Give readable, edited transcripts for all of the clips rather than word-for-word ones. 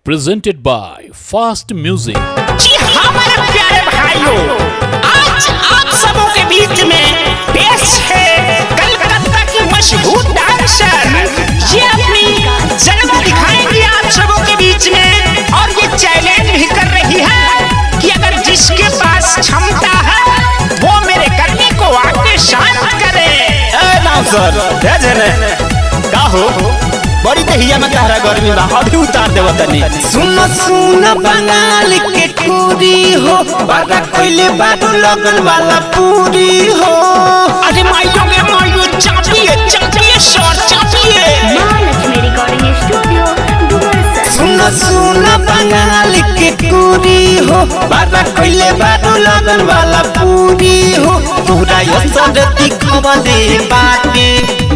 presented by Fast Music। जी हाँ मेरे प्यारे भाइयों, आज आप सबों के बीच में पेश है कलकत्ता की मशहूर डांसर। ये अपनी जलवा दिखाएंगी आप सबों के बीच में और ये चैलेंज भी कर रही है कि अगर जिसके पास क्षमता है वो मेरे करने को आके शांत करे। बड़ी दहिया में कहरा गर्मी बा अभी उतार देव तनी। सुन सुन बंगाल के टूरी हो, बारा कोइले बारू लगन वाला पूरी हो। अरे माइयों के माइयों चापिए चापिए शॉट चापिए। महालक्ष्मी रिकॉर्डिंग स्टूडियो डुमरसन। सुन सुन बंगाल के टूरी हो, बारा कोइले बारू लगन वाला पूरी हो। पूरा यो सरती खबले बाटे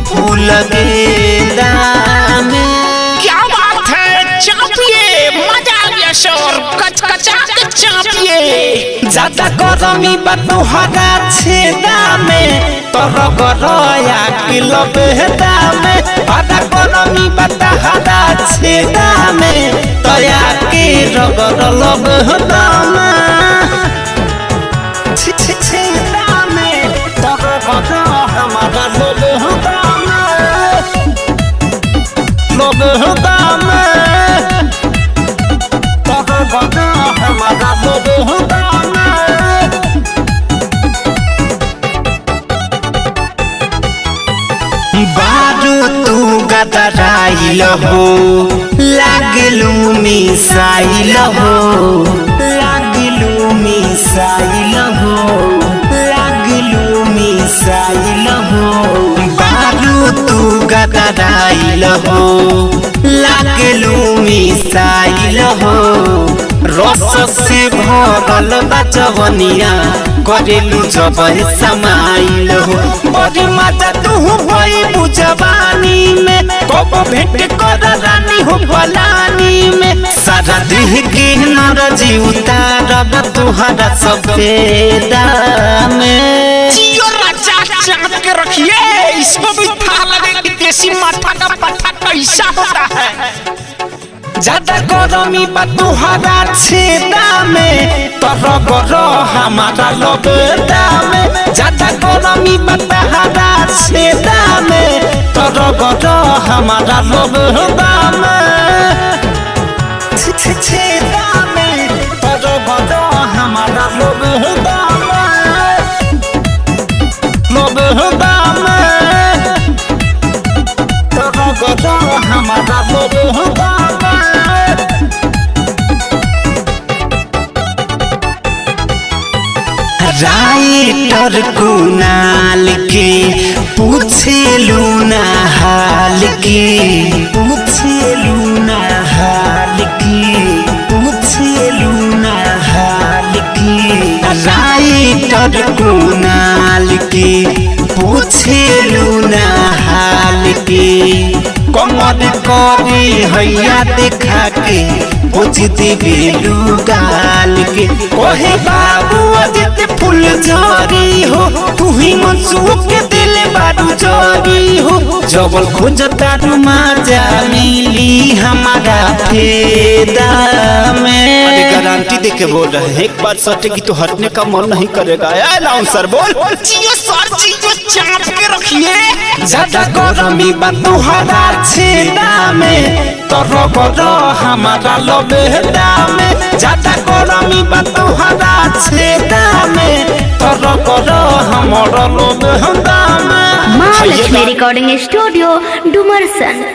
फूल गेंदा में। क्या बात है, चापिए मजा आ गया शोर कचकचा के चापिए। ज्यादा गरमी बा तुहरा छेदा में, तोर गरया किलो बेहदा में। ज्यादा गरमी बा तुहरा छेदा में, तया के रगर लबहदा में। छेदा में तोर गरया हमारा लबहदा में, लबहदा में। तोर गरया हमारा लबहदा में। बारू तू गदराइल हो, लागलू मिसाइल हो, लागलू मिसाइल हो, लागलू मिसाइल हो। बारू तू गदराइल हो, लागलू मिसाइल हो। रस से भरल बा जवनिया, करेलू जब समाइल हो। बड़ी माता तू भई बुझवानी में, कब भेंट कर रानी हो फलानी में। सारा देह के नरजी उतारब तुहरा सफेदा में। जियो राजा चाप के रखिए, इसको भी था लगे कि देसी माथा का पट्टा कैसा होता है। ज्यादा गरमी बा तुहरा छेदा में, तोर गर हमारा लबेदा में। ज्यादा गरमी बा तुहरा छेदा में, तोर गर हमारा लबेदा में। छेदा में तोर गर हमारा लबेदा में, लबेदा में। तोर गर हमारा लबेदा में। राइटर कुनाल के पूछेलू ना हाल के, पूछेलू ना हाल के, पूछेलू ना हाल के। राइटर कुनाल के पूछेलू ना हाल के। कमर करी हैया देखा के पूछ देवेलू गाल के। ओहे बाबू अदित फूल झरी हो, तू ही मंसूर के दिल बारू जरी हो। जबल खोजता माजा मिली हमारा फेदा में। अरे गारंटी दे के बोल रहे हैं, एक बार सटेगी तो हटने का मन नहीं करेगा। अनाउंसर बोल। जियो सर जियो चाप के रखिए। ज्यादा गरमी बा तुहरा छेदा में, तोर गर हमारा लबेदा में। ज्यादा गरमी बा तुहरा छेदा में, तोर गर हमारा लबेदा में। Mahalakshmi recording studio Dumarsan.